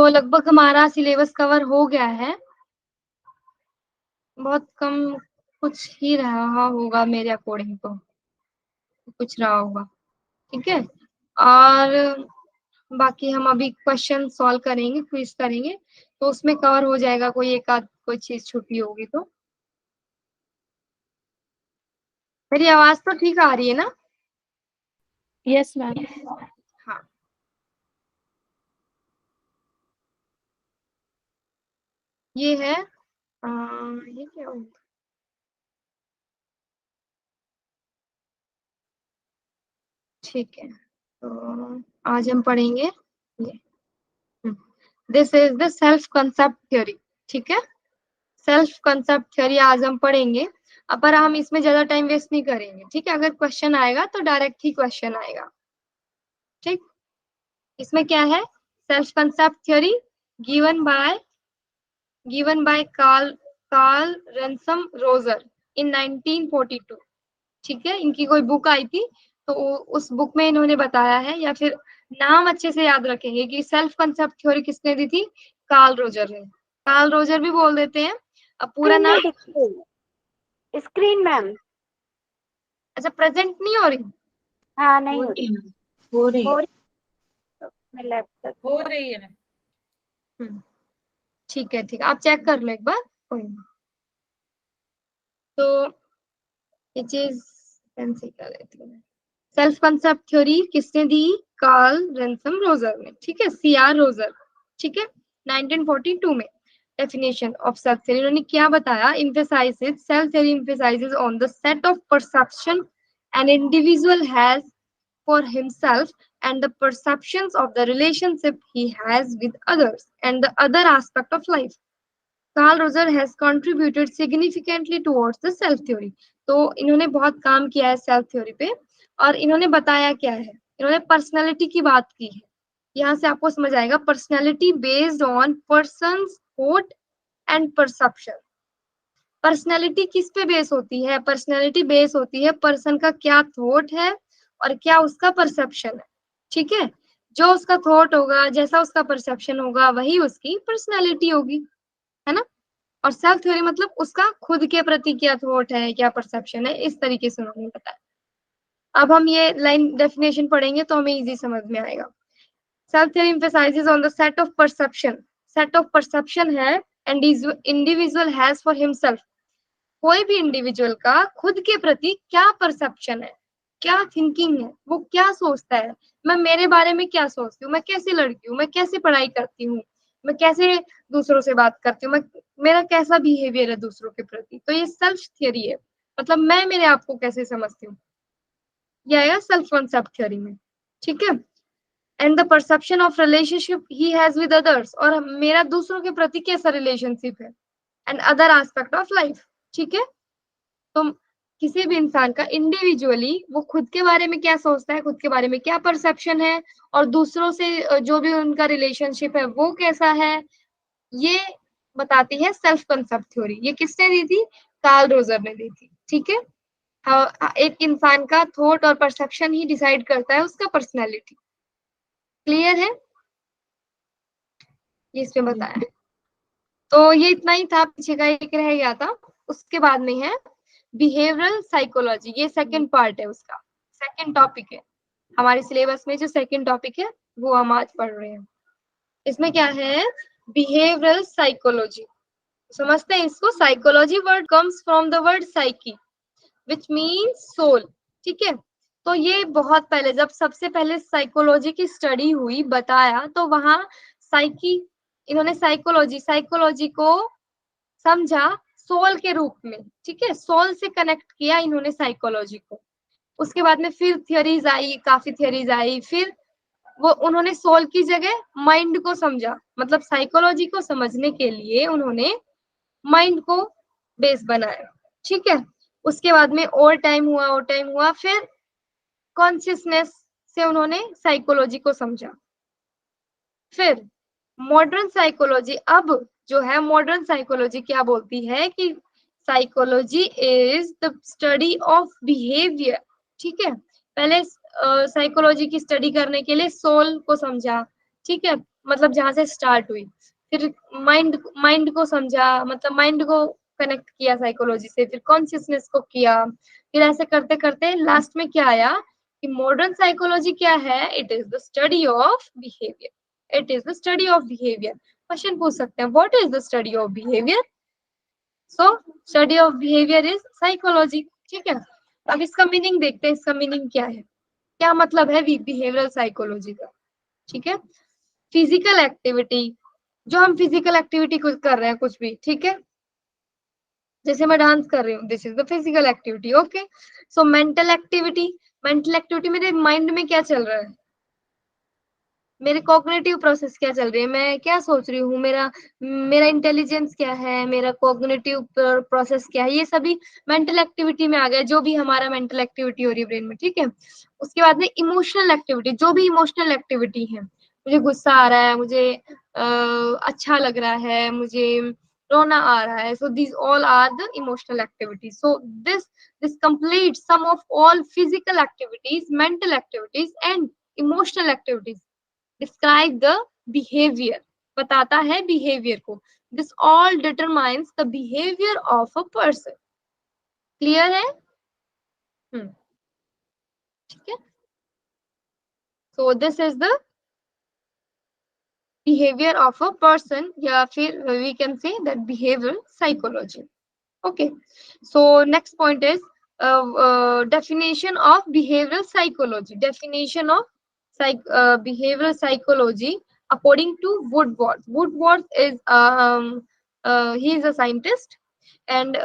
तो लगभग हमारा सिलेबस कवर हो गया है, बहुत कम कुछ ही रहा होगा मेरे अकॉर्डिंग, तो कुछ रहा होगा, ठीक है। और बाकी हम अभी क्वेश्चन सॉल्व करेंगे, क्विज करेंगे, तो उसमें कवर हो जाएगा, कोई एक आध कोई चीज छुपी होगी तो। मेरी आवाज तो ठीक आ रही है ना? Yes ma'am. हाँ, ये है ये क्या होगा? ठीक है, तो आज हम पढ़ेंगे ये, this is the self concept theory, ठीक है। सेल्फ कंसेप्ट थ्योरी आज हम पढ़ेंगे, अब पर हम इसमें ज्यादा टाइम वेस्ट नहीं करेंगे, ठीक है। अगर क्वेश्चन आएगा तो डायरेक्ट ही क्वेश्चन आएगा, ठीक। इसमें क्या है, self concept theory given by Carl Ransom Roger in 1942, ठीक है। इनकी कोई बुक आई थी, तो उस बुक में इन्होंने बताया है, या फिर नाम अच्छे से याद रखेंगे कि सेल्फ कंसेप्ट थ्योरी किसने दी थी, कार्ल रोजर ने। कार्ल रोजर भी बोल देते हैं, अब पूरा नाम। Screen ma'am. अच्छा, प्रेजेंट नहीं हो रही? हाँ नहीं हो रही। हो रही है। लैपटॉप हो रही है। ठीक है, ठीक है, आप चेक कर लो एक बार, कोई नहीं। तो ये चीज कैंसिल कर देती हूँ। सेल्फ कंसेप्ट थ्योरी किसने दी, कार्ल रैनसम रोजर ने, ठीक है, सीआर रोजर, ठीक है, 1942 में। डेफिनेशन ऑफ सेल्फ थ्योरी इन्होंने क्या बताया, emphasizes self theory emphasizes on the set of perception an individual has for himself and the perceptions of the relationship he has with others and the other aspect of life. Carl Roger has contributed significantly towards the self theory. तो इन्होंने बहुत काम किया है self theory पे, और इन्होंने बताया क्या है, इन्होंने पर्सनालिटी की बात की है। यहाँ से आपको समझ आएगा, personality based on persons thought and perception. Personality किस पे बेस होती है, पर्सनालिटी बेस होती है पर्सन का क्या थॉट है और क्या उसका परसेप्शन है, ठीक है। जो उसका थॉट होगा, जैसा उसका परसेप्शन होगा, वही उसकी पर्सनालिटी होगी, है ना। और सेल्फ थ्योरी मतलब उसका खुद के प्रति क्या थॉट है, क्या परसेप्शन है, इस तरीके से उन्होंने बताया। अब हम ये लाइन डेफिनेशन पढ़ेंगे तो हमें इजी समझ में आएगा। Self theory emphasizes on the set of perception, set of perception है and individual has for himself. कोई भी इंडिविजुअल का खुद के प्रति क्या परसेप्शन है, क्या थिंकिंग है, वो क्या सोचता है, मैं मेरे बारे में क्या सोचती हूँ, मैं कैसी लड़की हूँ, मैं कैसे पढ़ाई करती हूँ, मैं कैसे दूसरों से बात करती हूँ, मैं मेरा कैसा बिहेवियर है दूसरों के प्रति। तो ये सेल्फ थियरी है, मतलब मैं मेरे आप को कैसे समझती हूँ, ये आएगा सेल्फ कॉन्सेप्ट थ्योरी में, ठीक है। And the perception of relationship he has with others, और मेरा दूसरों के प्रति कैसा रिलेशनशिप है, and other aspect of life, ठीक है। तो किसी भी इंसान का इंडिविजुअली वो खुद के बारे में क्या सोचता है, खुद के बारे में क्या परसेप्शन है, और दूसरों से जो भी उनका रिलेशनशिप है वो कैसा है, ये बताती है सेल्फ कंसेप्ट थ्योरी। ये किसने दी थी, कार्ल रोजर ने दी थी, ठीक है। एक इंसान का थॉट और परसेप्शन ही डिसाइड करता है उसका पर्सनैलिटी। क्लियर है, ये इसमें बताया है। तो ये इतना ही था, पीछे का एक रह गया था। उसके बाद में है बिहेवियरल साइकोलॉजी, ये सेकंड पार्ट है उसका, सेकंड टॉपिक है हमारे सिलेबस में। जो सेकंड टॉपिक है वो हम आज पढ़ रहे हैं। इसमें क्या है, बिहेवियरल साइकोलॉजी, समझते हैं इसको। Psychology word comes from the word psyche which means soul, ठीक है। तो ये बहुत पहले, जब सबसे पहले साइकोलॉजी की स्टडी हुई, बताया, तो वहां साइकी, इन्होंने साइकोलॉजी को समझा सोल के रूप में, ठीक है। सोल से कनेक्ट किया इन्होंने साइकोलॉजी को। उसके बाद में फिर थियरीज आई, काफी थियरीज आई, फिर वो उन्होंने सोल की जगह माइंड को समझा, मतलब साइकोलॉजी को समझने के लिए उन्होंने माइंड को बेस बनाया, ठीक है। उसके बाद में और टाइम हुआ, फिर कॉन्शियसनेस से उन्होंने साइकोलॉजी को समझा। फिर मॉडर्न साइकोलॉजी, अब जो है मॉडर्न साइकोलॉजी क्या बोलती है कि psychology is the study of behaviour, ठीक है। पहले साइकोलॉजी की स्टडी करने के लिए सोल को समझा, ठीक है, मतलब जहाँ से स्टार्ट हुई, फिर माइंड माइंड को समझा, मतलब माइंड को कनेक्ट किया साइकोलॉजी से, फिर कॉन्शियसनेस को किया, फिर ऐसे करते करते लास्ट में क्या आया कि मॉडर्न साइकोलॉजी क्या है, it is the study of behaviour, it is the study of behaviour. Question पूछ सकते हैं what is the study of behaviour, so study of behaviour is psychology. ठीक है, अब इसका मीनिंग देखते हैं, इसका मीनिंग क्या है, क्या मतलब है बिहेवियरल साइकोलॉजी का। ठीक है, फिजिकल एक्टिविटी, जो हम फिजिकल एक्टिविटी कुछ कर रहे हैं कुछ भी, ठीक है, जैसे मैं डांस कर रही हूँ, this is the physical activity. Okay, so mental activity, mental activity मेरे माइंड में क्या चल रहा है, मेरे कॉग्निटिव प्रोसेस क्या चल रही है, मैं क्या सोच रही हूँ, मेरा मेरा इंटेलिजेंस क्या है, मेरा कॉग्निटिव प्रोसेस क्या है, ये सभी मेंटल एक्टिविटी में आ गया, जो भी हमारा मेंटल एक्टिविटी हो रही है ब्रेन में। ठीक है, उसके बाद में इमोशनल एक्टिविटी, जो भी इमोशनल एक्टिविटी है, मुझे गुस्सा आ रहा है, मुझे अच्छा लग रहा है, मुझे रोना आ रहा है, so these all are the emotional activities, so this completes some of all physical activities, mental activities and emotional activities, describe the behavior, बताता है behavior को, this all determines the behavior of a person, clear है? ठीक है, so this is the behavior of a person, या फिर we can say that behavioral psychology. Okay, so next point is definition of behavioral psychology, definition of behavioral psychology according to Woodward. Woodward is he is a scientist, and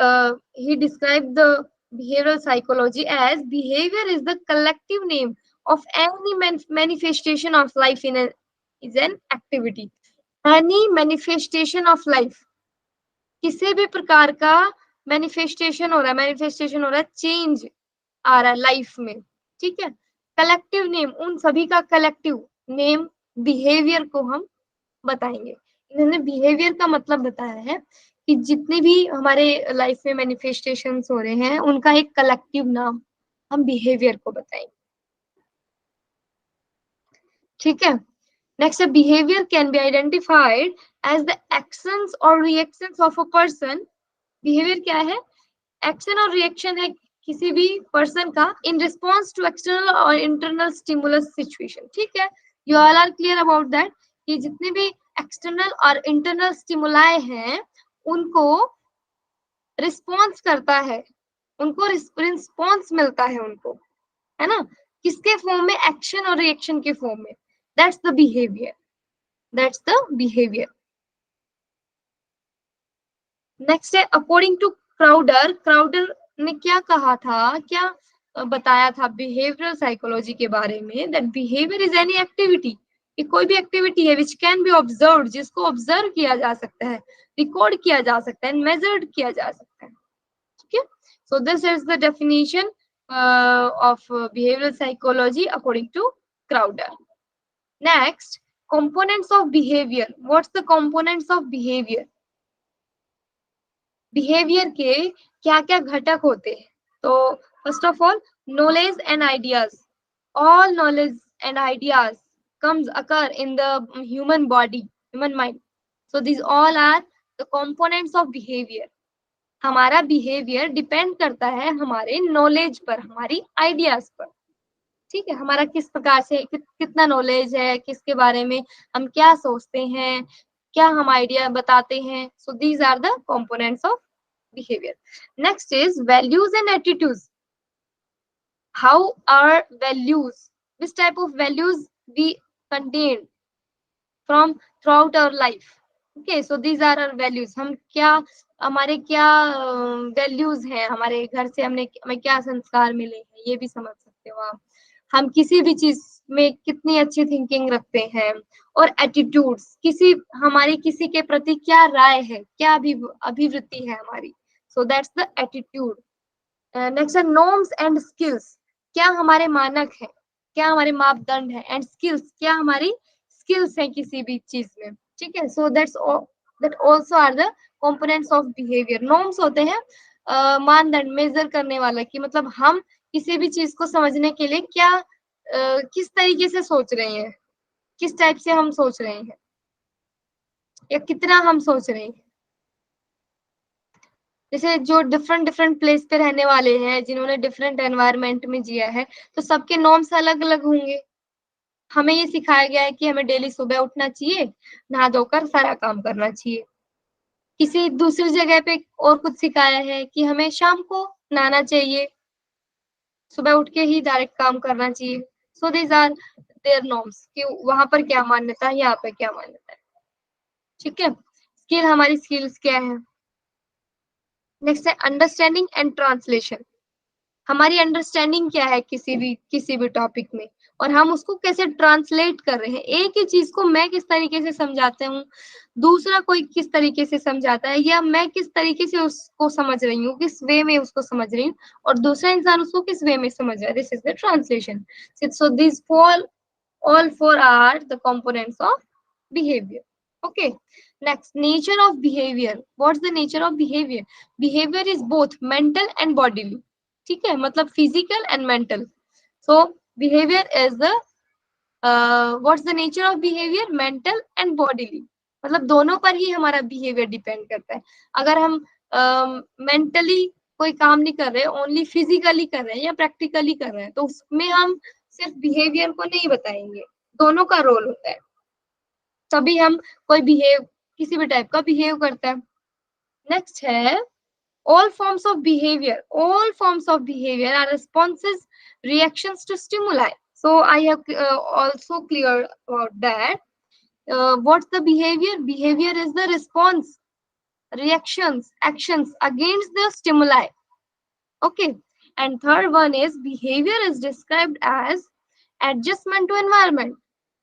he described the behavioral psychology as behavior is the collective name of any manifestation of life in is an activity, any manifestation of life, किसी भी प्रकार का manifestation हो रहा है, manifestation हो रहा है, चेंज आ रहा है लाइफ में। ठीक है, कलेक्टिव नेम, उन सभी का कलेक्टिव नेम बिहेवियर को हम बताएंगे। इन्होंने बिहेवियर का मतलब बताया है कि जितने भी हमारे लाइफ में मैनिफेस्टेशंस हो रहे हैं उनका एक कलेक्टिव नाम हम बिहेवियर को बताएंगे। ठीक है, next, a behavior can be identified as the actions or reactions of a person. Behaviour क्या है, एक्शन और रिएक्शन है किसी भी पर्सन का इन रिस्पॉन्स टू एक्सटर्नल और इंटरनल स्टिमुलस सिचुएशन। ठीक है, you all are clear about that कि जितने भी एक्सटर्नल और इंटरनल स्टिमुलाई हैं उनको रिस्पॉन्स करता है, उनको रिस्पॉन्स मिलता है उनको, है ना, किसके फॉर्म में, एक्शन और रिएक्शन के फॉर्म में, that's the behaviour, that's the behaviour. Next है अकॉर्डिंग टू क्राउडर, क्राउडर ने क्या कहा था, क्या बताया था बिहेवियरल साइकोलॉजी के बारे में, that behaviour is any activity, कि कोई भी एक्टिविटी है विच कैन बी ऑब्जर्व, जिसको ऑब्जर्व किया जा सकता है, रिकॉर्ड किया जा सकता है, मेजर्ड किया जा सकता है। ठीक है, so this is the definition of behavioural psychology according to Crowder. Next, components of behavior, what's the components of behavior, behaviour के क्या क्या घटक होते हैं। तो first of all knowledge and ideas, all knowledge and ideas comes occur in the human body, human mind, so these all are the components of behavior. हमारा behaviour depend करता है हमारे नॉलेज पर, हमारी आइडियाज पर। ठीक है, हमारा किस प्रकार से कितना नॉलेज है, किसके बारे में हम क्या सोचते हैं, क्या हम आइडिया बताते हैं, so these are the components of behavior. Next is values and attitudes. How are values, which type of values we contain from throughout our life. Okay, so these are our values. हम क्या, हमारे क्या values हैं, हमारे घर से हमें क्या संस्कार मिले हैं, ये भी समझ सकते हो आप। हम किसी भी चीज में कितनी अच्छी थिंकिंग रखते हैं, और एटीट्यूड्स, हमारी किसी के प्रति क्या राय है, क्या अभिवृत्ति है हमारी, so that's the attitude. Next are norms and skills, क्या हमारे मानक है, क्या हमारे मापदंड है, and skills, क्या हमारी skills है किसी भी चीज में। ठीक है, so that also are the components of behavior. norms होते हैं मानदंड, मेजर करने वाला, कि मतलब हम किसी भी चीज को समझने के लिए क्या किस तरीके से सोच रहे हैं, किस टाइप से हम सोच रहे हैं। या कितना हम सोच रहे हैं। जैसे जो डिफरेंट डिफरेंट प्लेस पे रहने वाले हैं, जिन्होंने डिफरेंट एनवायरनमेंट में जिया है, तो सबके नॉर्म्स अलग अलग होंगे। हमें ये सिखाया गया है कि हमें डेली सुबह उठना चाहिए, नहा धोकर सारा काम करना चाहिए। किसी दूसरी जगह पे और कुछ सिखाया है कि हमें शाम को नहाना चाहिए, सुबह उठ के ही डायरेक्ट काम करना चाहिए। So these are their norms कि वहां पर क्या मान्यता है, यहाँ पे क्या मान्यता है। ठीक है, स्किल, हमारी स्किल्स क्या है। नेक्स्ट है अंडरस्टैंडिंग एंड ट्रांसलेशन। हमारी अंडरस्टैंडिंग क्या है किसी भी टॉपिक में, और हम उसको कैसे ट्रांसलेट कर रहे हैं। एक ही चीज को मैं किस तरीके से समझाते हूँ, दूसरा कोई किस तरीके से समझाता है, या मैं किस तरीके से उसको समझ रही हूँ, किस वे में उसको समझ रही हूँ, और दूसरा इंसान उसको किस वे में समझ रहा है। This is the translation. So this fall all four are the components of behavior. Okay, next, nature of behavior. What's the nature of behavior? Behavior is both mental and bodily. ठीक है, मतलब physical and mental. So behavior is the what's the nature of behavior? Mental and bodily. मतलब दोनों पर ही हमारा behavior depend करता है। अगर हम mentally कोई काम नहीं कर रहे, ओनली फिजिकली कर रहे हैं या प्रैक्टिकली कर रहे हैं, तो उसमें हम सिर्फ बिहेवियर को नहीं बताएंगे, दोनों का रोल होता है। तभी हम कोई बिहेव, किसी भी टाइप का बिहेव करता है। नेक्स्ट है all forms of behavior. All forms of behavior are responses, reactions to stimuli. So I have also cleared about that. What's the behavior? Behavior is the response, reactions, actions against the stimuli. Okay, and third one is behavior is described as adjustment to environment.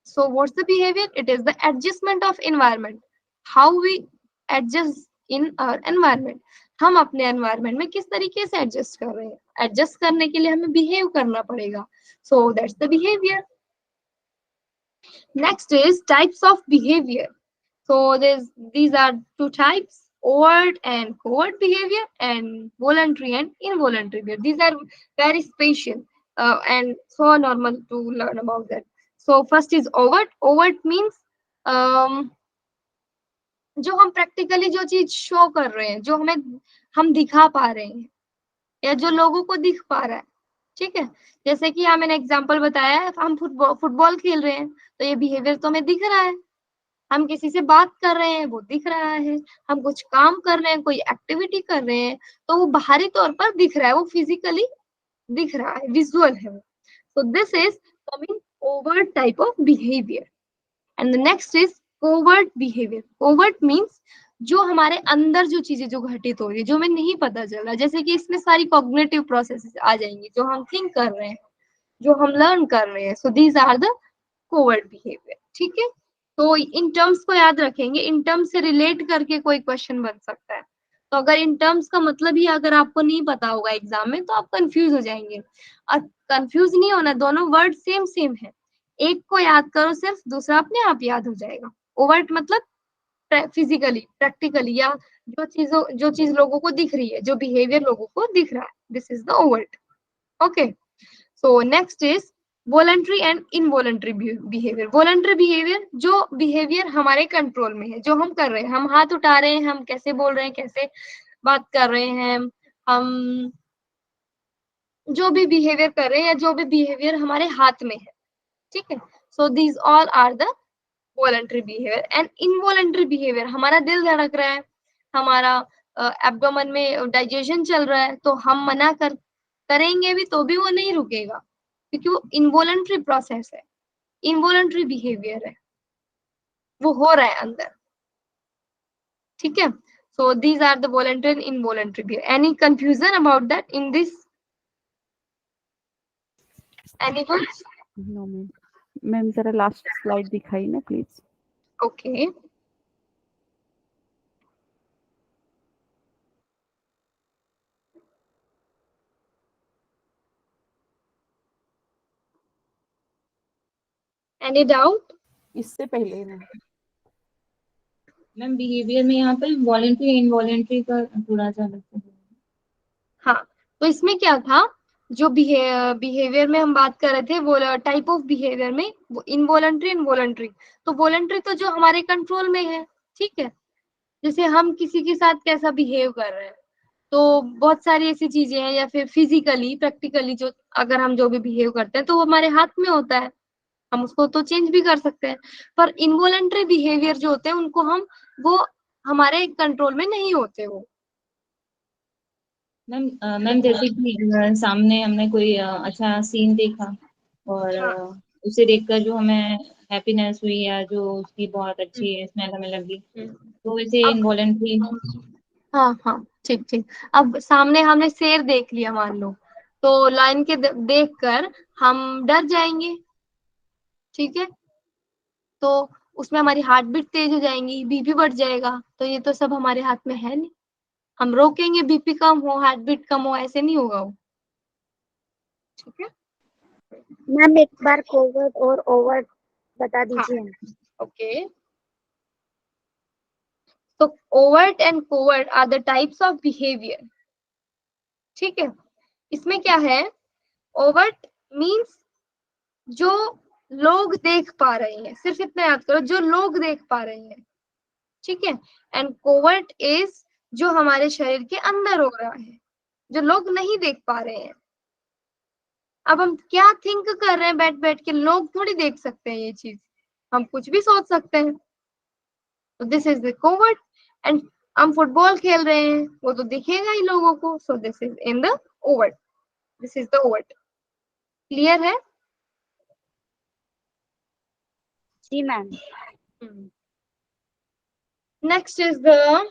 So what's the behavior? It is the adjustment of environment. How we adjust in our environment. हम अपने environment में किस तरीके से adjust कर रहे हैं, adjust करने के लिए हमें बिहेव करना पड़ेगा. So that's the behaviour. Next is types of behaviour. So these are two types: overt and covert behavior, and voluntary and involuntary behavior. These are very special and so normal to learn about that. So first is overt. Overt means जो हम practically जो चीज show कर रहे हैं, जो हम दिखा पा रहे हैं, या जो लोगों को दिख पा रहा है. ठीक है, जैसे कि मैंने एग्जांपल बताया है, हम फुटबॉल खेल रहे हैं, तो ये बिहेवियर तो हमें दिख रहा है. हम किसी से बात कर रहे हैं, वो दिख रहा है. हम कुछ काम कर रहे हैं, कोई एक्टिविटी कर रहे हैं, तो वो बाहरी तौर पर दिख रहा है, वो फिजिकली दिख रहा है, विजुअल है वो. सो this is coming overt type of behaviour. And the next is covert behaviour. Covert means जो हमारे अंदर जो चीजें जो घटित हो रही है, जो हमें नहीं पता चल रहा, जैसे कि इसमें सारी कॉग्निटिव प्रोसेसेस आ जाएंगी, जो हम थिंक कर रहे हैं, जो हम लर्न कर रहे हैं. So these are the covert behaviour. ठीक है, तो इन टर्म्स को याद रखेंगे. इन टर्म्स से रिलेट करके कोई क्वेश्चन बन सकता है. तो अगर इन टर्म्स का मतलब ही अगर आपको नहीं पता होगा एग्जाम में, तो आप कंफ्यूज हो जाएंगे. और कंफ्यूज नहीं होना, दोनों वर्ड सेम सेम है. एक को याद करो सिर्फ, दूसरा अपने आप याद हो जाएगा. ओवर्ट मतलब फिजिकली, प्रैक्टिकली, या जो चीज लोगों को दिख रही है, जो बिहेवियर लोगों को दिख रहा है, this is the overt. Okay, so next is voluntary and involuntary behaviour. Voluntary behaviour, जो बिहेवियर हमारे कंट्रोल में है, जो हम कर रहे हैं, हम हाथ उठा रहे हैं, हम कैसे बोल रहे हैं, कैसे बात कर रहे हैं, हम जो भी बिहेवियर कर रहे हैं, या जो भी बिहेवियर हमारे हाथ में है. ठीक है, so these all are the voluntary behaviour. And involuntary behaviour, हमारा दिल धड़क रहा है, हमारा एब्डोमेन में डाइजेशन चल रहा है, तो हम मना करेंगे भी तो भी वो नहीं रुकेगा, क्योंकि वो इनवॉलंटरी प्रोसेस है, इनवॉलंटरी बिहेवियर है, वो हो रहा है अंदर. ठीक है, so these are the voluntary and involuntary behaviour. Any confusion about that in this? Any question? No ma'am. Ma'am जरा लास्ट स्लाइड दिखाई ना प्लीज. Okay, any doubt? इससे पहले मैम बिहेवियर में यहाँ पे वॉलेंट्री इनवॉलेंट्री का थोड़ा सा अलग से. हाँ, तो इसमें क्या था, जो बिहेवियर में हम बात कर रहे थे, वो टाइप ऑफ बिहेवियर में वो इनवॉलंटरी इनवॉलंटरी. तो वॉलंटरी तो जो हमारे कंट्रोल में है, ठीक है, जैसे हम किसी के साथ कैसा बिहेव कर रहे हैं, तो बहुत सारी ऐसी चीजें हैं, या फिर फिजिकली प्रैक्टिकली जो अगर हम जो भी बिहेव करते हैं तो वो हमारे हाथ में होता है, हम उसको तो चेंज भी कर सकते हैं। पर इनवॉलेंट्री बिहेवियर जो होते हैं उनको हम, वो हमारे कंट्रोल में नहीं होते वो। मैम जैसे कि सामने हमने कोई अच्छा सीन देखा और हाँ। उसे देखकर जो हमें हैप्पीनेस हुई या जो उसकी बहुत अच्छी स्मेल हमें लगी, तो इसे अब इनवॉलेंट्री। हाँ हाँ, ठीक ठीक। अब सामने हमने शेर देख लिया मान लो, तो लाइन के देख कर हम डर जाएंगे, ठीक है, तो उसमें हमारी हार्ट बीट तेज हो जाएंगी, बीपी बढ़ जाएगा, तो ये तो सब हमारे हाथ में है नहीं। हम रोकेंगे बीपी कम हो, हार्ट बीट कम हो, ऐसे नहीं होगा वो, ठीक है। मैम एक बार कोवर्ट और ओवर्ट बता हाँ, दीजिए। ओके। तो overt and covert are the types of behavior, ठीक है। इसमें क्या है, overt means जो लोग देख पा रहे हैं, सिर्फ इतना याद करो, जो लोग देख पा रहे हैं, ठीक है। एंड covert is जो हमारे शरीर के अंदर हो रहा है, जो लोग नहीं देख पा रहे हैं। अब हम क्या थिंक कर रहे हैं बैठ बैठ के, लोग थोड़ी देख सकते हैं ये चीज, हम कुछ भी सोच सकते हैं। तो this is the covert. And हम फुटबॉल खेल रहे हैं, वो तो दिखेगा ही लोगों को, so this is in the overt, this is the overt. Clear है? जी ma'am. Next is the,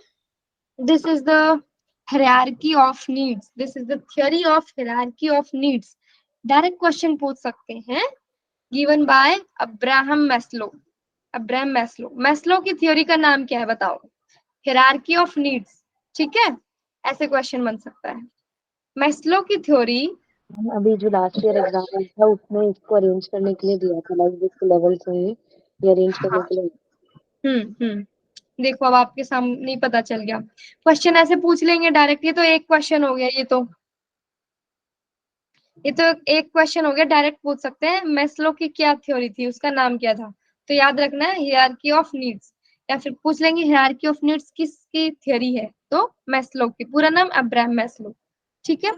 this is the hierarchy of needs, this is the theory of hierarchy of needs। Direct question पूछ सकते हैं, given by Abraham Maslow. Abraham Maslow, Maslow की theory का नाम क्या है बताओ? हायरार्की ऑफ नीड्स, ठीक है, ऐसे क्वेश्चन बन सकता है। मैस्लो की थ्योरी, अभी जो लास्ट ईयर एग्जाम था उसमें इसको अरेंज करने के लिए दिया था, लाइक जिस लेवल से है ये अरेंज करने के लिए। देखो अब आपके सामने ही पता चल गया। क्वेश्चन ऐसे पूछ लेंगे डायरेक्ट, ये तो एक क्वेश्चन हो गया, ये तो एक क्वेश्चन हो गया, डायरेक्ट पूछ सकते हैं मैस्लो की क्या थ्योरी थी, उसका नाम क्या था। तो याद रखना है हायरार्की ऑफ नीड्स, या फिर पूछ लेंगे हायरार्की ऑफ नीड्स किसकी थ्योरी है, तो मैस्लो की, पूरा नाम अब्राहम मैस्लो, ठीक है।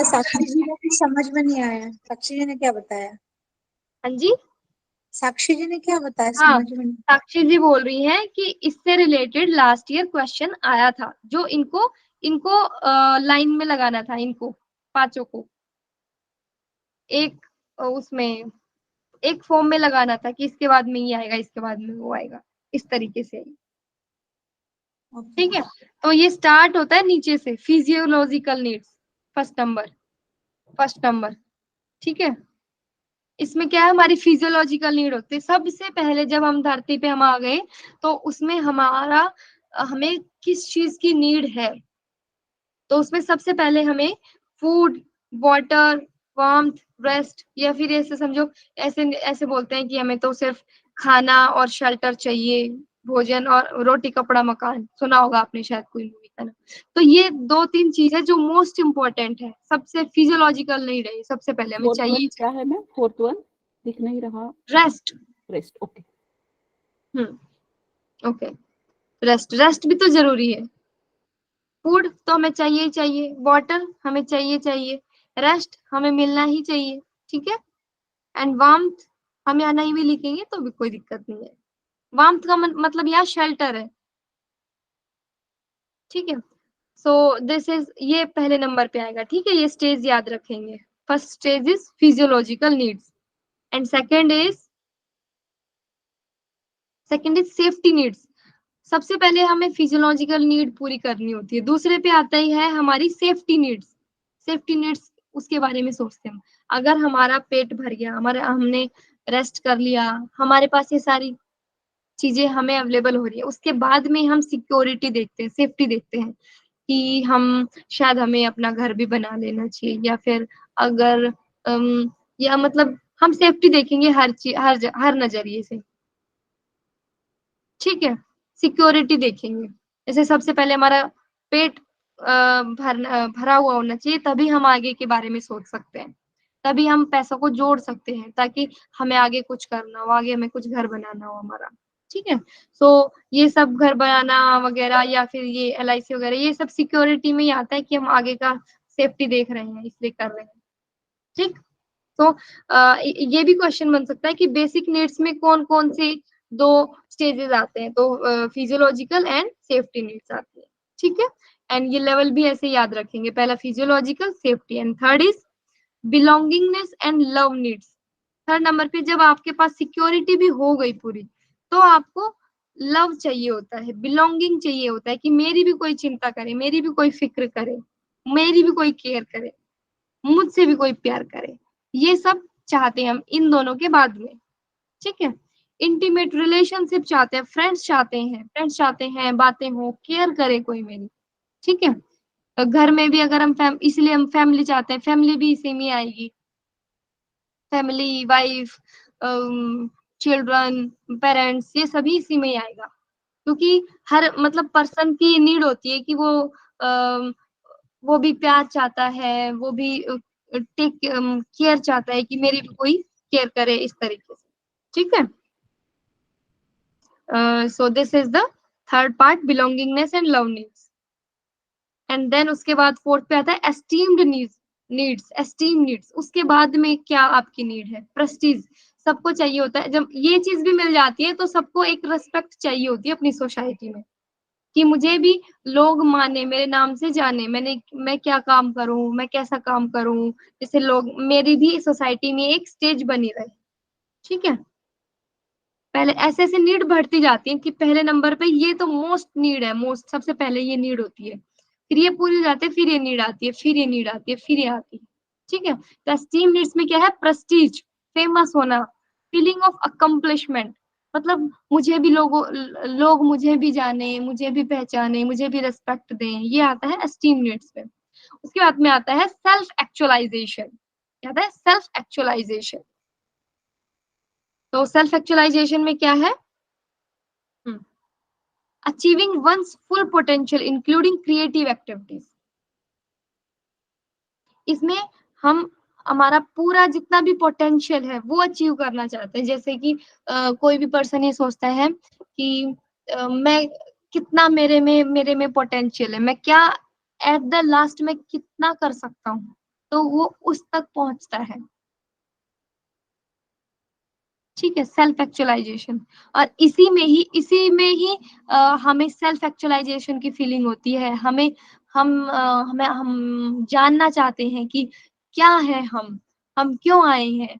साक्षी जी ने कुछ समझ में नहीं आया, साक्षी जी ने क्या बताया? हाँ जी, साक्षी जी ने क्या बताया हाँ, समझ में नहीं। साक्षी जी बोल रही हैं कि इससे रिलेटेड लास्ट ईयर क्वेश्चन आया था, जो इनको इनको लाइन में लगाना था, इनको पांचों को एक उसमें एक फॉर्म में लगाना था कि इसके बाद में ये आएगा, इसके बाद में वो आएगा, इस तरीके से, ठीक है। तो ये स्टार्ट होता है नीचे से, फिजियोलॉजिकल नीड्स, फर्स्ट नंबर, ठीक है। इसमें क्या है, हमारी फिजियोलॉजिकल नीड होती है सबसे पहले, जब हम धरती पे हम आ गए तो उसमें हमारा, हमें किस चीज की नीड है, तो उसमें सबसे पहले हमें फूड, वाटर, वार्मथ, रेस्ट, या फिर ऐसे समझो, ऐसे ऐसे बोलते हैं कि हमें तो सिर्फ खाना और शेल्टर चाहिए, भोजन और रोटी कपड़ा मकान, सुना होगा आपने शायद कोई मूवी का ना। तो ये दो तीन चीजें जो मोस्ट इम्पोर्टेंट है, सबसे फिजियोलॉजिकल नीड है, सबसे पहले हमें फोर्थ वन चाहिए क्या है मैम? फोर्थ वन दिख नहीं रहा। Rest. Rest, okay. Okay, rest भी तो जरूरी है। फूड तो हमें चाहिए ही चाहिए, वाटर हमें चाहिए चाहिए, रेस्ट हमें मिलना ही चाहिए, ठीक है। एंड वार्मथ, हम यहाँ नहीं भी लिखेंगे तो भी कोई दिक्कत नहीं है, वार्मथ का मतलब यहाँ शेल्टर है, ठीक है। सो दिस इज, ये पहले नंबर पे आएगा, ठीक है, ये स्टेज याद रखेंगे। First stage is physiological needs, and second is safety needs. सबसे पहले हमें फिजियोलॉजिकल नीड पूरी करनी होती है, दूसरे पे आता ही है हमारी सेफ्टी नीड्स। सेफ्टी नीड्स उसके बारे में सोचते हैं, अगर हमारा पेट भर गया, हमारा, हमने रेस्ट कर लिया, हमारे पास ये सारी चीजें हमें अवेलेबल हो रही है, उसके बाद में हम सिक्योरिटी देखते हैं, सेफ्टी देखते हैं कि हम शायद हमें अपना घर भी बना लेना चाहिए, या फिर अगर या मतलब हम सेफ्टी देखेंगे हर चीज, हर नजरिए से, ठीक है। सिक्योरिटी देखेंगे, जैसे सबसे पहले हमारा पेट भरा हुआ होना चाहिए, तभी हम आगे के बारे में सोच सकते हैं, तभी हम पैसों को जोड़ सकते हैं, ताकि हमें आगे कुछ करना हो, आगे हमें कुछ घर बनाना हो हमारा, ठीक है। सो ये सब घर बनाना वगैरह या फिर ये LIC वगैरह, ये सब सिक्योरिटी में ही आता है कि हम आगे का सेफ्टी देख रहे हैं इसलिए कर रहे हैं। ठीक। तो ये भी क्वेश्चन बन सकता है कि बेसिक नीड्स में कौन कौन से 2 स्टेजेस आते हैं, तो फिजियोलॉजिकल एंड सेफ्टी नीड्स आती है। ठीक है। एंड ये लेवल भी ऐसे याद रखेंगे, पहला physiological, safety, and third is belongingness and love needs. Third number पे जब आपके पास सिक्योरिटी भी हो गई पूरी, तो आपको लव चाहिए होता है, बिलोंगिंग चाहिए होता है कि मेरी भी कोई चिंता करे, मेरी भी कोई फिक्र करे, मेरी भी कोई केयर करे, मुझसे भी कोई प्यार करे। ये सब चाहते हैं हम इन दोनों के बाद में। ठीक है। इंटीमेट रिलेशनशिप चाहते हैं, फ्रेंड्स चाहते हैं बातें हो, केयर करे कोई मेरी। ठीक है। घर में भी अगर हम इसलिए हम फैमिली चाहते हैं, फैमिली भी इसी में आएगी, फैमिली, वाइफ, चिल्ड्रन, पेरेंट्स, ये सभी इसी में ही आएगा। क्योंकि हर मतलब पर्सन की नीड होती है कि वो भी प्यार चाहता है, वो भी टेक केयर चाहता है कि मेरी भी कोई केयर करे, इस तरीके से। ठीक है। So this is the third part, belongingness and love needs. And then उसके बाद फोर्थ पे आता है एस्टीम्ड नीड्स। एस्टीम नीड्स, उसके बाद में क्या आपकी नीड है? प्रेस्टीज, सबको चाहिए होता है। जब ये चीज भी मिल जाती है तो सबको एक रेस्पेक्ट चाहिए होती है अपनी सोसाइटी में, कि मुझे भी लोग माने, मेरे नाम से जाने, मैं क्या काम करूं, मैं कैसा काम करूं, जैसे लोग मेरी भी सोसाइटी में एक स्टेज बनी रहे। ठीक है। पहले ऐसे ऐसे नीड बढ़ती जाती है कि पहले नंबर पे ये तो मोस्ट नीड है, मोस्ट सबसे पहले ये नीड होती है, फिर ये पूरी हो जाती है, फिर ये नीड आती है, फिर ये नीड आती है, फिर ये आती है। ठीक है। तो एस्टीम नीड्स में क्या है? प्रेस्टीज, फेमस होना, फीलिंग ऑफ अकम्प्लिशमेंट, मतलब मुझे भी लोग मुझे भी जाने, मुझे भी पहचाने, मुझे भी रेस्पेक्ट दें, ये आता है एस्टीम नीड्स में। उसके बाद में आता है सेल्फ एक्चुअलाइजेशन। क्या आता है? Self actualization. तो सेल्फ एक्चुअलाइजेशन में क्या है? Achieving one's full potential including creative activities. इसमें हम हमारा पूरा जितना भी पोटेंशियल है वो अचीव करना चाहते हैं। जैसे कि कोई भी पर्सन ये सोचता है कि मैं कितना मेरे में पोटेंशियल है, मैं क्या एट द लास्ट में कितना कर सकता हूँ, तो वो उस तक पहुंचता है। ठीक है। Self actualization. और इसी में ही हमें सेल्फ एक्चुअलाइजेशन की फीलिंग होती है। हम जानना चाहते हैं कि क्या है हम क्यों आए हैं,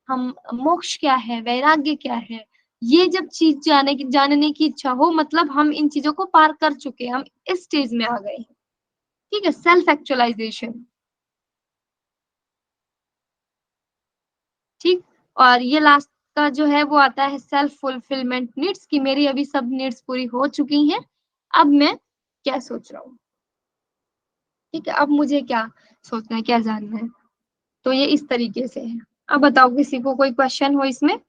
हम मोक्ष क्या है, वैराग्य क्या है। ये जब चीज जानने की इच्छा हो, मतलब हम इन चीजों को पार कर चुके हैं, हम इस स्टेज में आ गए हैं। ठीक है। Self actualization. ठीक। और ये लास्ट का जो है वो आता है सेल्फ फुलफिलमेंट नीड्स, कि मेरी अभी सब नीड्स पूरी हो चुकी हैं, अब मैं क्या सोच रहा हूँ। ठीक है। अब मुझे क्या सोचना है, क्या जानना है। तो ये इस तरीके से है। अब बताओ किसी को कोई क्वेश्चन हो इसमें?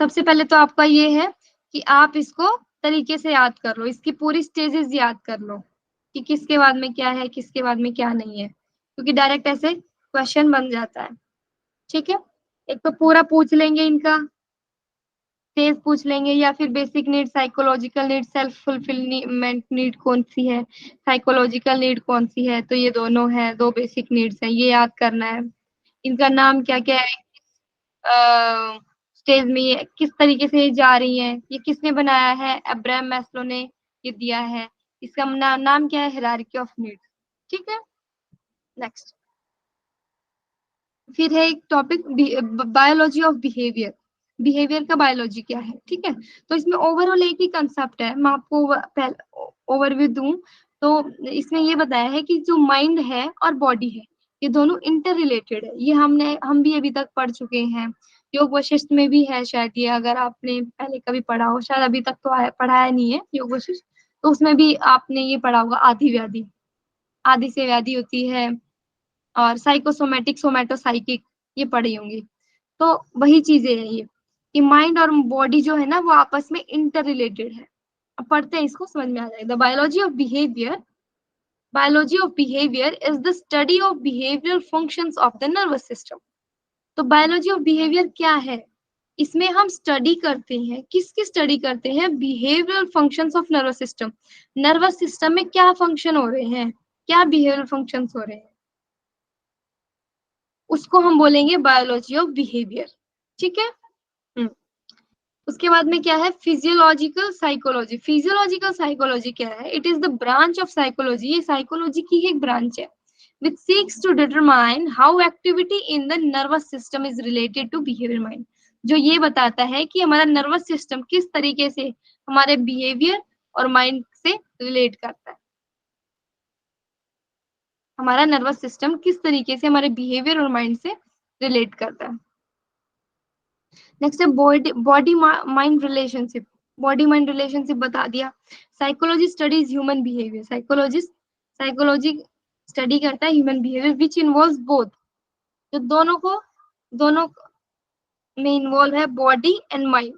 सबसे पहले तो आपका ये है कि आप इसको तरीके से याद कर लो, इसकी पूरी स्टेजेस याद कर लो कि किसके बाद में क्या है, किसके बाद में क्या नहीं है, क्योंकि डायरेक्ट ऐसे क्वेश्चन बन जाता है। ठीक है। एक तो पूरा पूछ लेंगे, इनका स्टेज पूछ लेंगे, या फिर basic need, psychological need, self fulfilment need कौन सी है, साइकोलॉजिकल नीड कौन सी है, तो ये दोनों है, 2 बेसिक नीड्स है, ये याद करना है। इनका नाम क्या क्या है, स्टेज में ये किस तरीके से ये जा रही है, ये किसने बनाया है? अब्राहम मैस्लो ने ये दिया है। इसका नाम क्या है? Hierarchy of needs. ठीक है। नेक्स्ट फिर है एक topic, biology of behaviour. Behaviour का बायोलॉजी क्या है? ठीक है। तो इसमें ओवरऑल एक ही कंसेप्ट है, मैं आपको ओवरव्यू दूं तो इसमें ये बताया है कि जो माइंड है और बॉडी है, ये दोनों इंटर रिलेटेड है। ये हम भी अभी तक पढ़ चुके हैं, योग वशिष्ठ में भी है शायद ये, अगर आपने पहले कभी पढ़ा हो, शायद अभी तक तो पढ़ाया नहीं है योग वशिष्ठ, तो उसमें भी आपने ये पढ़ा होगा, आदि व्याधि, आदि से व्याधि होती है, और साइकोसोमेटिक, सोमेटोसाइकिक, ये पढ़ी होंगी। तो वही चीजें हैं ये, कि माइंड और बॉडी जो है ना वो आपस में इंटर रिलेटेड है। अब पढ़ते हैं इसको, समझ में आ जाएगा। Biology of behaviour, biology of behaviour is the study of behavioural functions of the nervous system. तो बायोलॉजी ऑफ बिहेवियर क्या है? इसमें हम स्टडी करते हैं, किसकी स्टडी करते हैं? Behavioural functions of nervous system. Nervous system में क्या फंक्शन हो रहे हैं, क्या बिहेवियरल फंक्शंस हो रहे हैं, उसको हम बोलेंगे बायोलॉजी ऑफ बिहेवियर। ठीक है। उसके बाद में क्या है? Physiological psychology. फिजियोलॉजिकल साइकोलॉजी क्या है? It is the branch of psychology, ये साइकोलॉजी की एक ब्रांच है which seeks to determine how activity in the nervous system is related to behavior mind। जो ये बताता है कि हमारा नर्वस सिस्टम किस तरीके से हमारे बिहेवियर और माइंड से रिलेट करता है। हमारा नर्वस सिस्टम किस तरीके से हमारे बिहेवियर और माइंड से रिलेट करता है। नेक्स्ट है body mind relationship. Body mind relationship बता दिया। Psychology studies human behaviour. Psychology study करता है human behaviour which involves both, जो दोनों में इन्वॉल्व है, body and mind.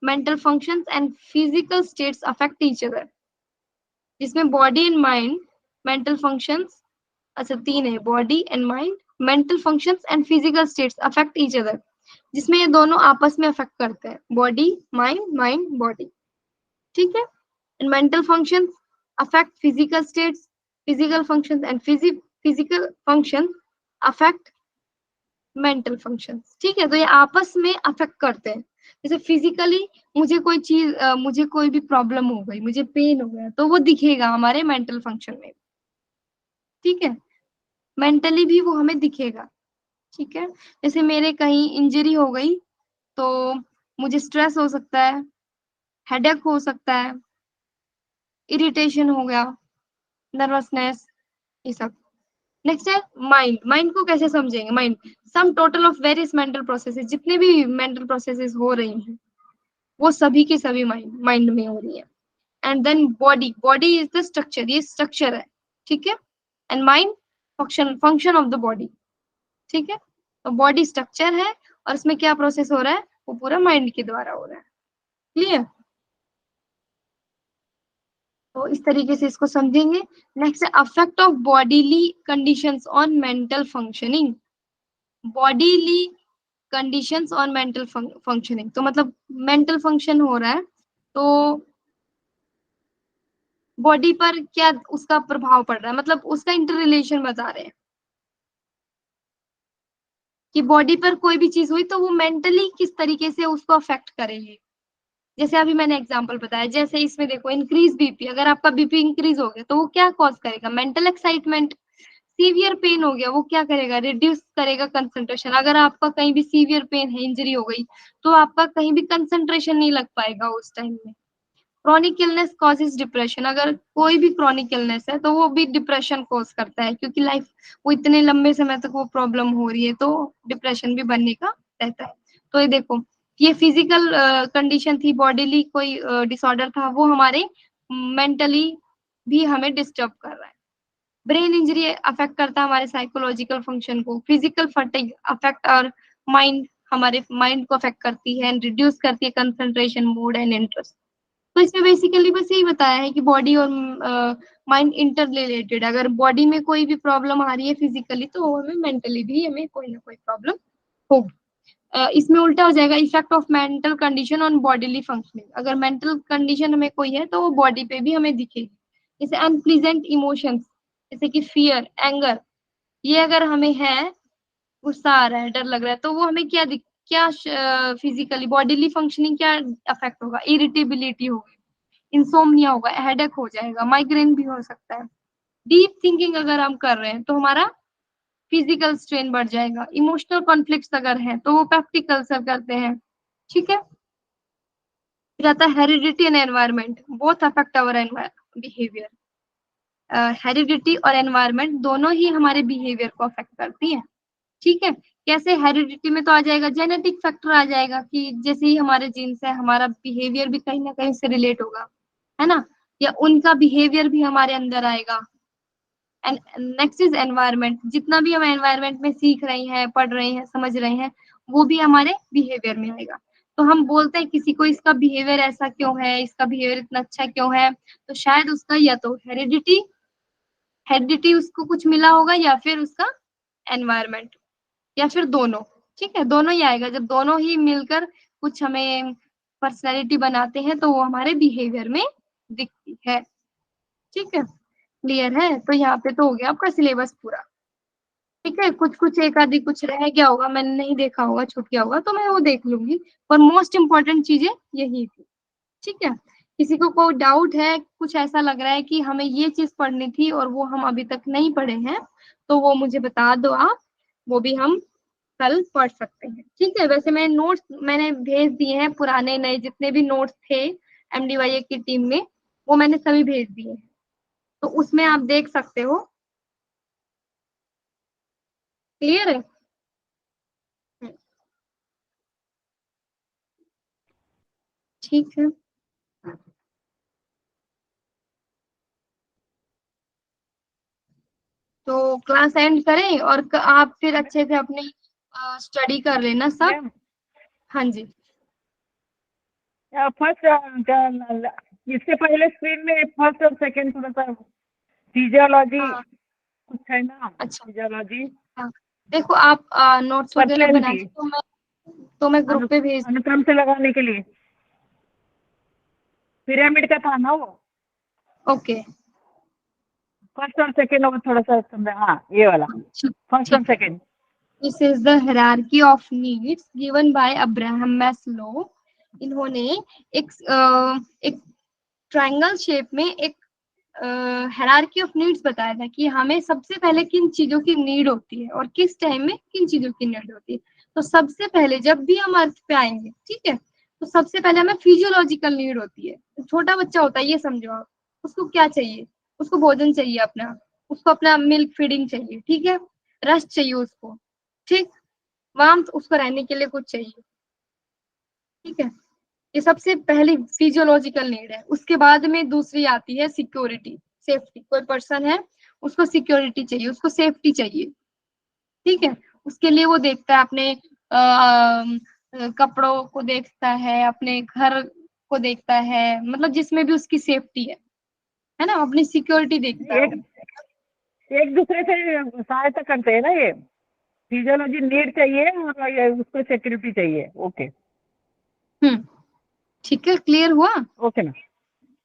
Mental functions and physical states affect each other, जिसमें body and mind, mental functions, अच्छा तीन है, body and mind, mental functions and physical states affect each other, जिसमें ये दोनों आपस में अफेक्ट करते हैं, बॉडी माइंड, माइंड बॉडी। ठीक है। And mental functions affect physical states, physical functions and physical functions affect mental functions. ठीक है। तो ये आपस में अफेक्ट करते हैं। जैसे फिजिकली मुझे कोई भी प्रॉब्लम हो गई, मुझे पेन हो गया, तो वो दिखेगा हमारे मेंटल फंक्शन में। ठीक है। मेंटली भी वो हमें दिखेगा। ठीक है। जैसे मेरे कहीं इंजरी हो गई तो मुझे स्ट्रेस हो सकता है, हेडेक हो सकता है, इरिटेशन हो गया, नर्वसनेस, ये सब। नेक्स्ट है माइंड। माइंड को कैसे समझेंगे? Mind sum total of various mental processes, जितने भी मेंटल प्रोसेसेस हो रही हैं वो सभी की सभी माइंड में हो रही है। And then body is the structure, ये स्ट्रक्चर है। ठीक है। And mind function of the body. ठीक है। तो बॉडी स्ट्रक्चर है और इसमें क्या प्रोसेस हो रहा है, वो पूरा माइंड के द्वारा हो रहा है। क्लियर? तो इस तरीके से इसको समझेंगे। नेक्स्ट है affect of bodily conditions on mental functioning. Bodily conditions on mental functioning, तो मतलब मेंटल फंक्शन हो रहा है तो बॉडी पर क्या उसका प्रभाव पड़ रहा है, मतलब उसका इंटर रिलेशन बता रहे हैं कि बॉडी पर कोई भी चीज हुई तो वो मेंटली किस तरीके से उसको अफेक्ट करेगी। जैसे अभी मैंने एग्जांपल बताया, जैसे इसमें देखो इंक्रीज बीपी, अगर आपका बीपी इंक्रीज हो गया तो वो क्या कॉज करेगा? Mental excitement. सीवियर पेन हो गया, वो क्या करेगा? रिड्यूस करेगा कंसंट्रेशन। अगर आपका कहीं भी सीवियर पेन है, इंजरी हो गई, तो आपका कहीं भी कंसंट्रेशन नहीं लग पाएगा उस टाइम में। Chronic illness causes depression. अगर कोई भी क्रॉनिक इलनेस है तो वो भी डिप्रेशन कॉज करता है, क्योंकि लाइफ वो इतने लंबे समय तक वो प्रॉब्लम हो रही है तो डिप्रेशन भी बनने का रहता है। तो ये देखो, ये फिजिकल कंडीशन थी, बॉडीली कोई डिसऑर्डर था, वो हमारे मेंटली भी हमें डिस्टर्ब कर रहा है। ब्रेन इंजरी अफेक्ट करता है हमारे साइकोलॉजिकल फंक्शन को। फिजिकल फटीग अफेक्ट और माइंड, हमारे माइंड को अफेक्ट करती है एंड रिड्यूस करती है कंसंट्रेशन, मूड एंड इंटरेस्ट। तो इसमें बेसिकली बस यही बताया है कि बॉडी और माइंड इंटर रिलेटेड। अगर बॉडी में कोई भी प्रॉब्लम आ रही है फिजिकली तो हमें मेंटली भी हमें कोई ना कोई प्रॉब्लम होगी। इसमें उल्टा हो जाएगा, effect of mental condition on bodily functioning. अगर मेंटल कंडीशन हमें कोई है तो वो बॉडी पे भी हमें दिखेगी। जैसे अनप्लीजेंट इमोशंस, जैसे कि फियर, एंगर, ये अगर हमें है, गुस्सा आ रहा है, डर लग रहा है, तो वो हमें क्या फिजिकली बॉडीली फंक्शनिंग क्या अफेक्ट होगा? इरिटेबिलिटी होगी, इंसोम्निया होगा, हेडेक हो जाएगा, माइग्रेन भी हो सकता है। डीप थिंकिंग अगर हम कर रहे हैं तो हमारा फिजिकल स्ट्रेन बढ़ जाएगा। इमोशनल कॉन्फ्लिक्ट्स अगर हैं तो वो पेप्टिक अल्सर करते हैं। ठीक है। फिर आता है heredity and environment, both affect our behaviour. Heredity और एनवायरनमेंट दोनों ही हमारे बिहेवियर को अफेक्ट करती है। ठीक है। कैसे? हेरिडिटी में तो आ जाएगा, जेनेटिक फैक्टर आ जाएगा कि जैसे ही हमारे जीन्स है हमारा बिहेवियर भी कहीं ना कहीं से रिलेट होगा, है ना, या उनका बिहेवियर भी हमारे अंदर आएगा। एंड नेक्स्ट इज एनवायरनमेंट, जितना भी हम एनवायरनमेंट में सीख रहे हैं, पढ़ रहे हैं, समझ रहे हैं, वो भी हमारे बिहेवियर में आएगा। तो हम बोलते हैं किसी को इसका बिहेवियर ऐसा क्यों है, इसका बिहेवियर इतना अच्छा क्यों है, तो शायद उसका या तो हेरिडिटी उसको कुछ मिला होगा या फिर उसका एनवायरनमेंट, या फिर दोनों। ठीक है, दोनों ही आएगा। जब दोनों ही मिलकर कुछ हमें पर्सनैलिटी बनाते हैं तो वो हमारे बिहेवियर में दिखती है। ठीक है, क्लियर है? तो यहाँ पे तो हो गया आपका सिलेबस पूरा। ठीक है, कुछ कुछ एक आधी कुछ रह गया होगा, मैंने नहीं देखा होगा, छूट गया होगा, तो मैं वो देख लूंगी। पर मोस्ट इम्पोर्टेंट चीजें यही थी। ठीक है, किसी को कोई डाउट है, कुछ ऐसा लग रहा है कि हमें ये चीज पढ़नी थी और वो हम अभी तक नहीं पढ़े हैं, तो वो मुझे बता दो आप, वो भी हम कल पढ़ सकते हैं। ठीक है, वैसे मैं नोट्स मैंने भेज दिए हैं, पुराने नए जितने भी नोट्स थे MDYA की टीम में, वो मैंने सभी भेज दिए हैं, तो उसमें आप देख सकते हो। क्लियर है? ठीक है, तो क्लास एंड करें और आप फिर अच्छे से अपनी स्टडी कर लेना सब। मैम हाँ जी, फर्स्ट इससे पहले स्क्रीन में फर्स्ट और सेकंड थोड़ा सा फिजियोलॉजी हाँ, कुछ है ना, अच्छा, फिजियोलॉजी हाँ। देखो आप नोट्स वगैरह बना पर्सनैलिटी के तो मैं ग्रुप पे भेज। अनुक्रम से लगाने के लिए पिरामिड का था ना वो, ओके, फर्स्ट और सेकंड और थोड़ा सा हाँ ये वाला फर्स्ट और ठीक है। Second. This is the hierarchy of needs given by Abraham Maslow. इन्होंने एक ट्रायंगल शेप में एक हायरार्की ऑफ नीड्स बताया था कि हमें सबसे पहले किन चीजों की नीड होती है और किस टाइम में किन चीजों की नीड होती है। तो सबसे पहले जब भी हम अर्थ पे आएंगे, ठीक है, तो सबसे पहले हमें फिजियोलॉजिकल नीड होती है। छोटा बच्चा होता है, ये समझो आप, उसको क्या चाहिए? उसको भोजन चाहिए अपना, उसको अपना मिल्क फीडिंग चाहिए, ठीक है, रेस्ट चाहिए उसको, ठीक, वार्मथ, उसको रहने के लिए कुछ चाहिए। ठीक है, ये सबसे पहली फिजियोलॉजिकल नीड है। उसके बाद में दूसरी आती है सिक्योरिटी, सेफ्टी। कोई पर्सन है, उसको सिक्योरिटी चाहिए, उसको सेफ्टी चाहिए। ठीक है, उसके लिए वो देखता है अपने कपड़ों को, देखता है अपने घर को, देखता है, मतलब जिसमें भी उसकी सेफ्टी है ना, अपनी सिक्योरिटी देखता है। एक एक दूसरे से सहायता करते हैं ना ये, फिजियोलॉजी नीड चाहिए और ये उसको सिक्योरिटी चाहिए। ओके ठीक है, क्लियर हुआ? ओके ना,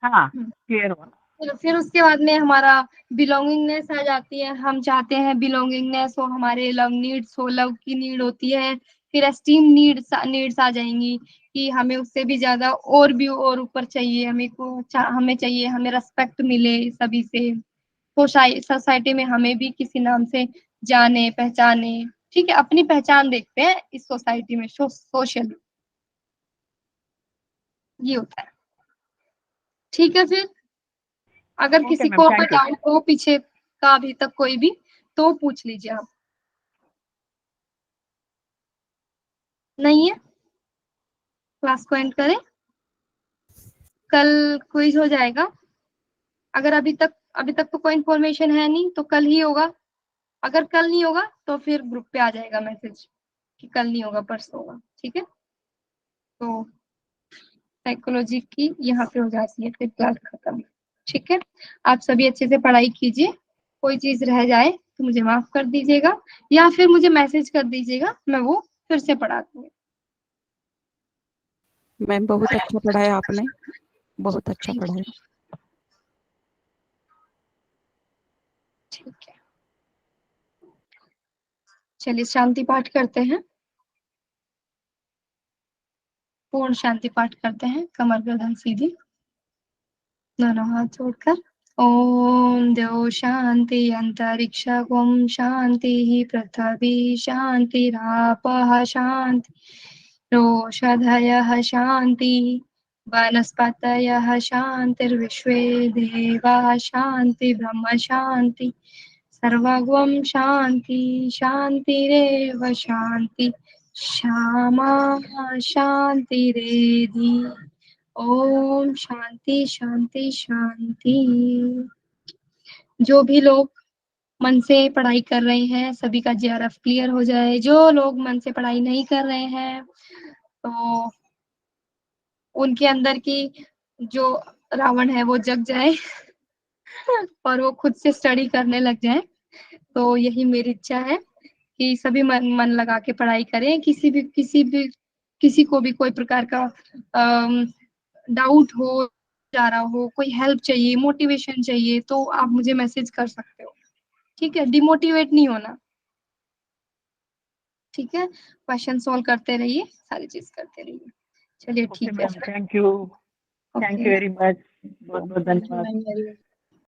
हाँ हम्म। क्लियर हुआ। फिर उसके बाद में हमारा बिलोंगिंगनेस आ जाती है। हम चाहते हैं बिलोंगिंगनेस हो, हमारे लव नीड्स हो, लव की नीड होती है। फिर एस्टीम नीड्स आ जाएंगी कि हमें उससे भी ज्यादा और भी और ऊपर चाहिए, हमें चाहिए, हमें रेस्पेक्ट मिले सभी से, सोसाइटी में हमें भी किसी नाम से जाने पहचाने। ठीक है, अपनी पहचान देखते हैं इस सोसाइटी में, सोशल, ये होता है। ठीक है, फिर अगर ओके किसी मैम को कोई थैंक यू। डाउट हो पीछे का अभी तक कोई भी, तो पूछ लीजिए आप। नहीं है, क्लास को एंड करें, कल क्विज हो जाएगा। अगर अभी तक तो कोई इन्फॉर्मेशन है नहीं, तो कल ही होगा। अगर कल नहीं होगा तो फिर ग्रुप पे आ जाएगा मैसेज कि कल नहीं होगा, परसों होगा। ठीक है, तो साइकोलॉजी की यहाँ पे हो जाती है फिर क्लास खत्म। ठीक है, आप सभी अच्छे से पढ़ाई कीजिए। कोई चीज रह जाए तो मुझे माफ कर दीजिएगा, या फिर मुझे मैसेज कर दीजिएगा, मैं वो फिर से पढ़ा दूंगी। मैम बहुत अच्छा पढ़ाया आपने, बहुत अच्छा थैंक पढ़ाया। यू। ठीक है, चलिए शांति पाठ करते हैं। पूर्ण शांति पाठ करते हैं, कमर गर्दन सीधी, दोनों हाथ जोड़कर। ओम द्यो शांति अंतरिक्ष ओम शांति पृथ्वी शांतिरापः शांति रोषधयः शांति वनस्पतयः शांतिर्विश्वे देवाः शांति ब्रह्म शांति सर्वगं शांति शांतिरेव शांति श्यामा शांतिरेधि। ओम शांति शांति शांति। जो भी लोग मन से पढ़ाई कर रहे हैं सभी का JRF क्लियर हो जाए। जो लोग मन से पढ़ाई नहीं कर रहे हैं तो उनके अंदर की जो रावण है वो जग जाए और वो खुद से स्टडी करने लग जाए। तो यही मेरी इच्छा है कि सभी मन लगा के पढ़ाई करें। किसी को भी कोई प्रकार का डाउट हो जा रहा हो, कोई हेल्प चाहिए, मोटिवेशन चाहिए, तो आप मुझे मैसेज कर सकते हो। ठीक है, डिमोटिवेट नहीं होना। ठीक है, क्वेश्चन सॉल्व करते रहिए, सारी चीज करते रहिए। चलिए ओके ठीक है ma'am, thank you okay very much, बहुत बहुत थैंक यू धन्यवाद। Ma'am very much.